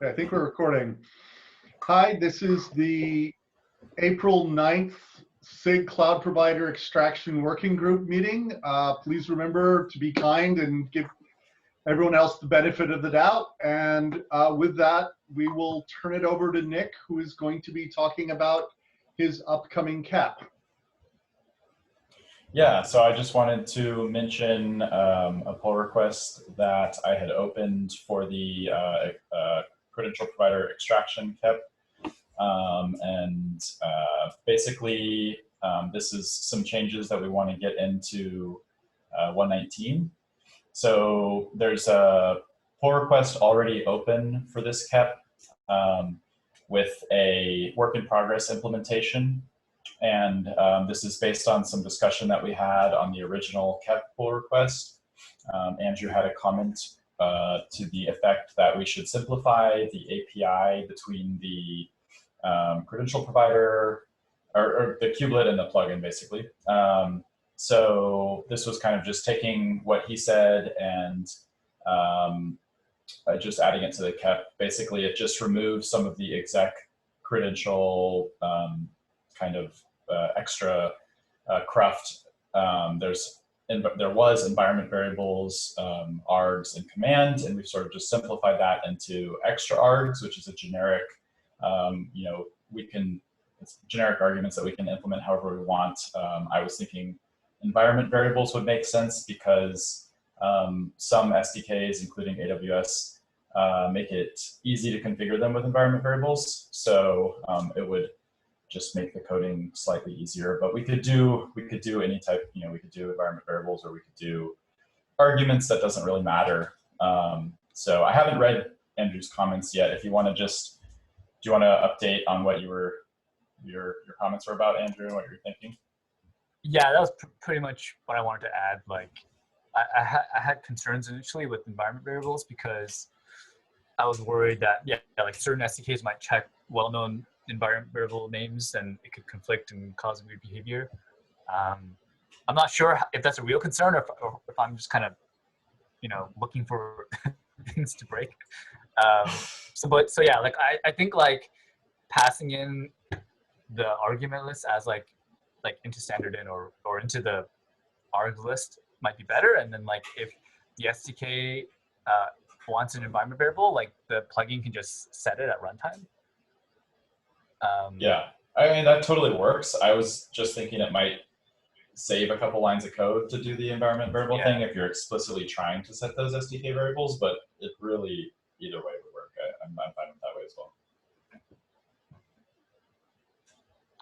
I think we're recording. Hi, this is the April 9th SIG Cloud Provider Extraction Working Group meeting. Please remember to be kind and give everyone else the benefit of the doubt. And with that, we will turn it over to Nick, who is going to be talking about his upcoming CAP. Yeah, so I just wanted to mention a pull request that I had opened for the credential provider extraction CAP. Basically, this is some changes that we want to get into 119. So there's a pull request already open for this CAP with a work in progress implementation. And this is based on some discussion that we had on the original CAP pull request. Andrew had a comment to the effect that we should simplify the API between the credential provider, or the kubelet and the plugin, basically. So this was kind of just taking what he said and just adding it to the CAP. Basically, it just removes some of the exec credential kind of extra cruft. There was environment variables, args, and command, and we've sort of just simplified that into extra args, which is a generic, it's generic arguments that we can implement however we want. I was thinking environment variables would make sense because some SDKs, including AWS, make it easy to configure them with environment variables. So it would just make the coding slightly easier. But we could do any type, we could do environment variables, or we could do arguments. That doesn't really matter. So I haven't read Andrew's comments yet. If you want to do you want to update on what your comments were about, Andrew, and what you're thinking? Yeah, that was pretty much what I wanted to add. Like, I had concerns initially with environment variables because I was worried that, like certain SDKs might check well-known environment variable names and it could conflict and cause weird behavior. I'm not sure if that's a real concern or if I'm just kind of, looking for things to break. So yeah, like I think like passing in the argument list as like into standard in or into the arg list might be better. And then like if the SDK wants an environment variable, like the plugin can just set it at runtime. Yeah, I mean, that totally works. I was just thinking it might save a couple lines of code to do the environment variable thing if you're explicitly trying to set those SDK variables, but it really, either way would work. I'm fine with that way as well.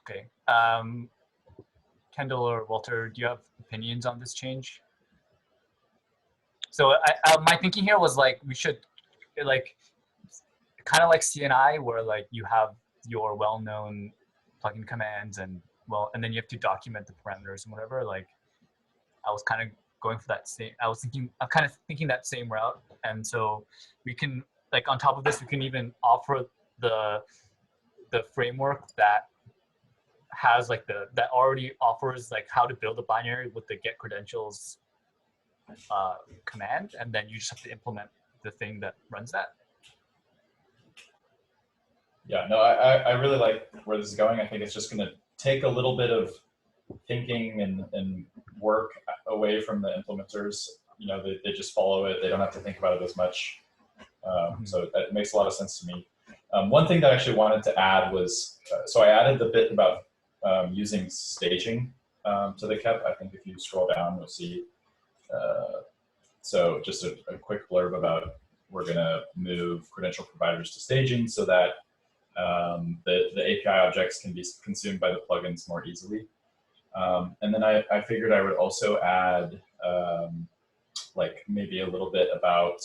Okay. Kendall or Walter, do you have opinions on this change? So my thinking here was like, we should like, kind of like CNI where like you have your well-known plugin commands and then you have to document the parameters and whatever. Like I was kind of going for that same, I'm kind of thinking that same route. And so we can, like on top of this, we can even offer the framework that has like that already offers like how to build a binary with the get credentials command, and then you just have to implement the thing that runs that. Yeah, no, I really like where this is going. I think it's just going to take a little bit of thinking and work away from the implementers. They just follow it. They don't have to think about it as much. So that makes a lot of sense to me. One thing that I actually wanted to add was, so I added the bit about using staging to the CAP. I think if you scroll down, you'll see. So just a quick blurb about we're going to move credential providers to staging so that the API objects can be consumed by the plugins more easily. And then I figured I would also add like maybe a little bit about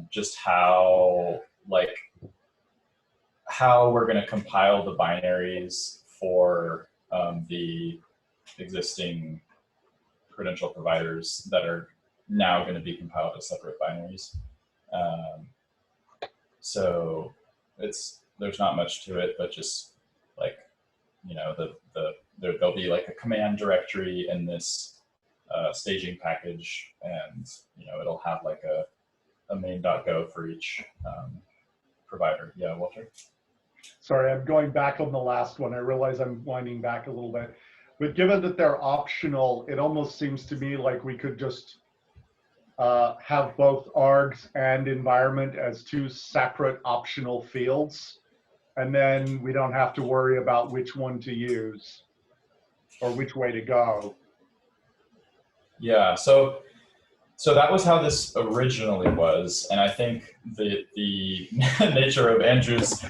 just how we're going to compile the binaries for the existing credential providers that are now going to be compiled as separate binaries. So there's not much to it, but just like, there'll be like a command directory in this staging package, and it'll have like a a main.go for each provider. Yeah, Walter? Sorry, I'm going back on the last one. I realize I'm winding back a little bit. But given that they're optional, it almost seems to me like we could just have both ARGs and environment as two separate optional fields. And then we don't have to worry about which one to use or which way to go. Yeah, so that was how this originally was, and I think the nature of Andrew's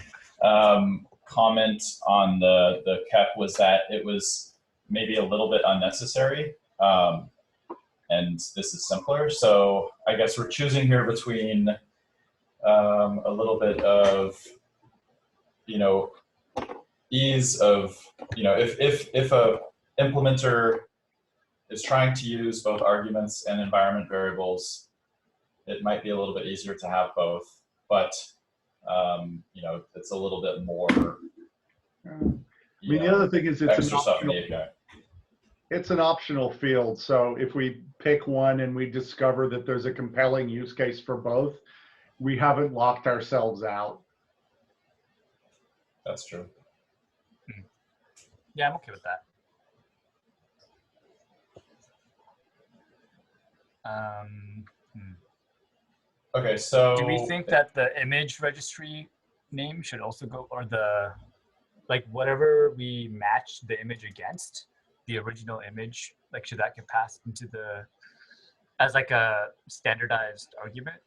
comment on the KEP was that it was maybe a little bit unnecessary, and this is simpler. So I guess we're choosing here between a little bit of, you know, ease of, you know, if a implementer is trying to use both arguments and environment variables, it might be a little bit easier to have both, but you know, it's a little bit more. The other thing is it's an optional field. So if we pick one and we discover that there's a compelling use case for both, we haven't locked ourselves out. That's true. Yeah, I'm okay with that. Okay, so do we think that the image registry name should also go, or the, like, whatever we match the image against, the original image, like, should that get passed into the, as like a standardized argument,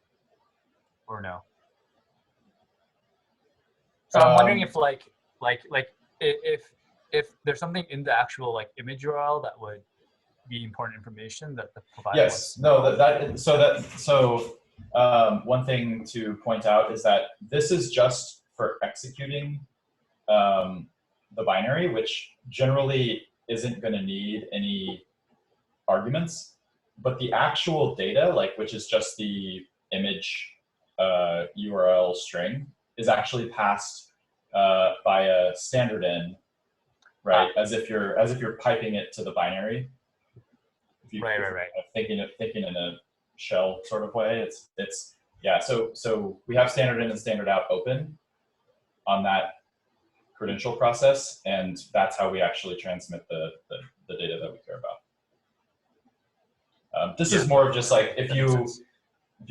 or no? So I'm wondering if if there's something in the actual like image URL that would be important information that the provider. Yes, no, so one thing to point out is that this is just for executing the binary, which generally isn't going to need any arguments, but the actual data, like, which is just the image URL string, is actually passed by a standard in, right? As if you're piping it to the binary. Right. Thinking in a shell sort of way. It's yeah. So we have standard in and standard out open on that credential process, and that's how we actually transmit the data that we care about. This is more of just like if you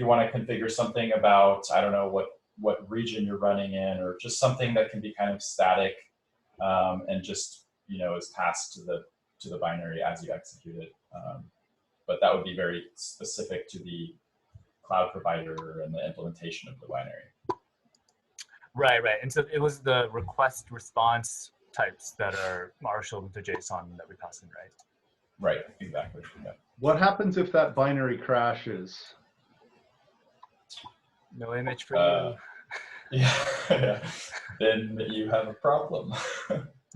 want to configure something about, I don't know what region you're running in, or just something that can be kind of static and just, you know, is passed to the binary as you execute it. But that would be very specific to the cloud provider and the implementation of the binary. Right. And so it was the request response types that are marshaled into JSON that we pass in, right? Right, exactly. Yeah. What happens if that binary crashes? No image for you. Yeah. Then you have a problem.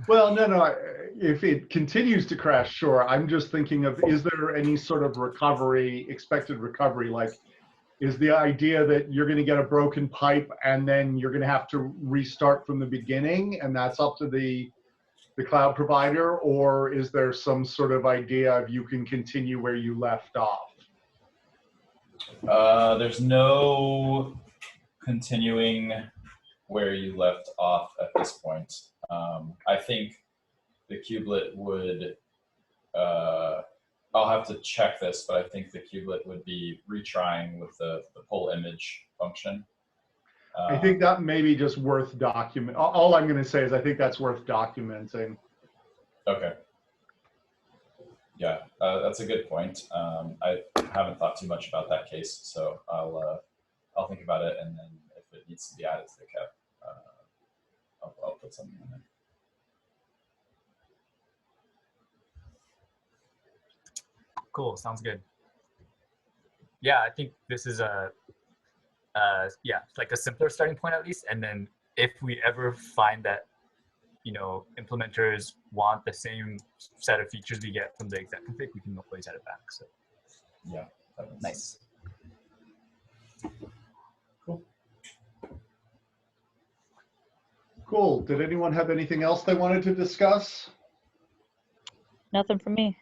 Well, no. If it continues to crash, sure. I'm just thinking of, is there any sort of recovery, expected recovery? Like, is the idea that you're going to get a broken pipe and then you're going to have to restart from the beginning, and that's up to the cloud provider? Or is there some sort of idea of you can continue where you left off? There's no continuing where you left off at this point. I think the kubelet would, I'll have to check this, but I think the kubelet would be retrying with the pull image function. I think that may be just worth document. All I'm going to say is I think that's worth documenting. Okay. Yeah, that's a good point. I haven't thought too much about that case, so I'll think about it, and then if it needs to be added to the KEP, I'll put something in there. Cool, sounds good. Yeah, I think this is a like a simpler starting point at least, and then if we ever find that, you know, implementers want the same set of features we get from the exec config, we can always add it back. So yeah, that makes nice. Sense. Cool. Did anyone have anything else they wanted to discuss? Nothing from me.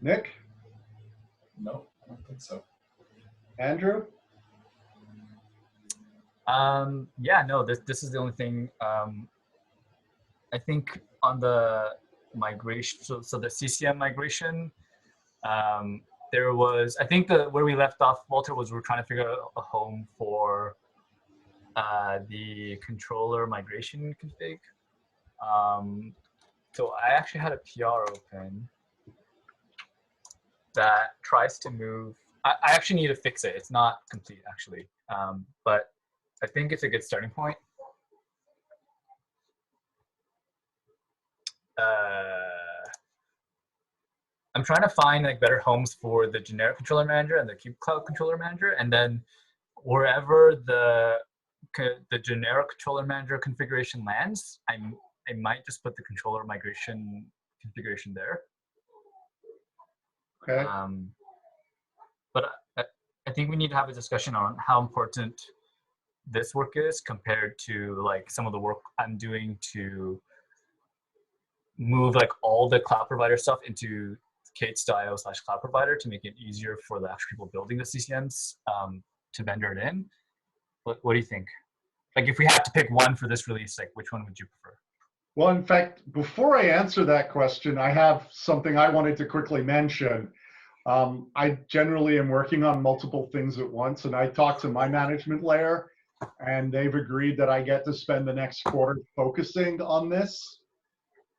Nick? No, I don't think so. Andrew? Yeah, no, this is the only thing. I think on the migration, so the CCM migration, there was, I think where we left off, Walter, was we're trying to figure out a home for the controller migration config. So I actually had a PR open that tries to move. I actually need to fix it. It's not complete actually, but I think it's a good starting point. I'm trying to find like better homes for the generic controller manager and the kubecloud controller manager, and then wherever the generic controller manager configuration lands, I might just put the controller migration configuration there. Okay. But I think we need to have a discussion on how important this work is compared to like some of the work I'm doing to move like all the cloud provider stuff into Kate-style/cloud provider to make it easier for the actual people building the CCMs to vendor it in. What do you think? Like if we had to pick one for this release, like which one would you prefer? Well, in fact, before I answer that question, I have something I wanted to quickly mention. I generally am working on multiple things at once, and I talked to my management layer, and they've agreed that I get to spend the next quarter focusing on this,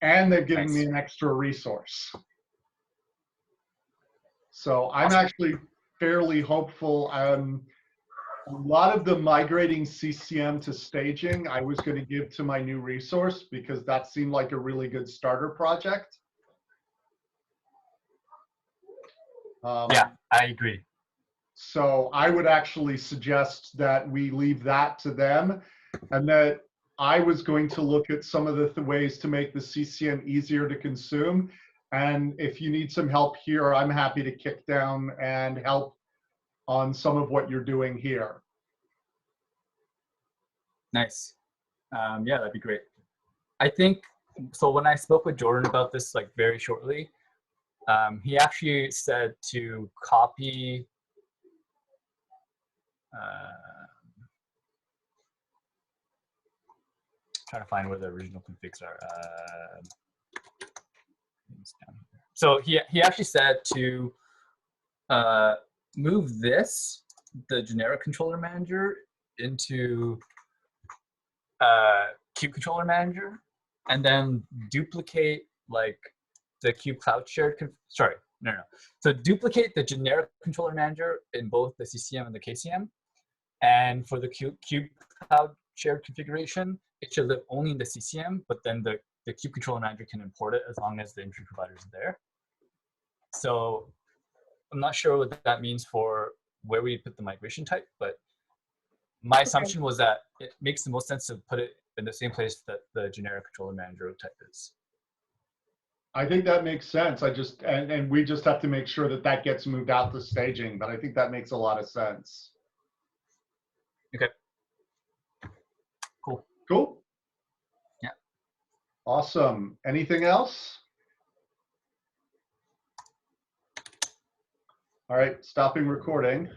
and they've given me an extra resource. So I'm actually fairly hopeful. A lot of the migrating CCM to staging, I was going to give to my new resource because that seemed like a really good starter project. Yeah, I agree. So I would actually suggest that we leave that to them, and that I was going to look at some of the ways to make the CCM easier to consume. And if you need some help here, I'm happy to kick down and help on some of what you're doing here. Nice. Yeah, that'd be great. I think, so when I spoke with Jordan about this like very shortly, he actually said to copy trying to find where the original configs are. So he actually said to move this, the generic controller manager, into Cube controller manager, and then duplicate like the Cube cloud shared. No. So duplicate the generic controller manager in both the CCM and the KCM, and for the Cube cloud shared configuration, it should live only in the CCM, but then the Cube controller manager can import it as long as the entry provider is there. So I'm not sure what that means for where we put the migration type, but my assumption was that it makes the most sense to put it in the same place that the generic controller manager type is. I think that makes sense. And we just have to make sure that that gets moved out to staging, but I think that makes a lot of sense. Okay. Cool. Cool. Yeah. Awesome. Anything else? All right, stopping recording.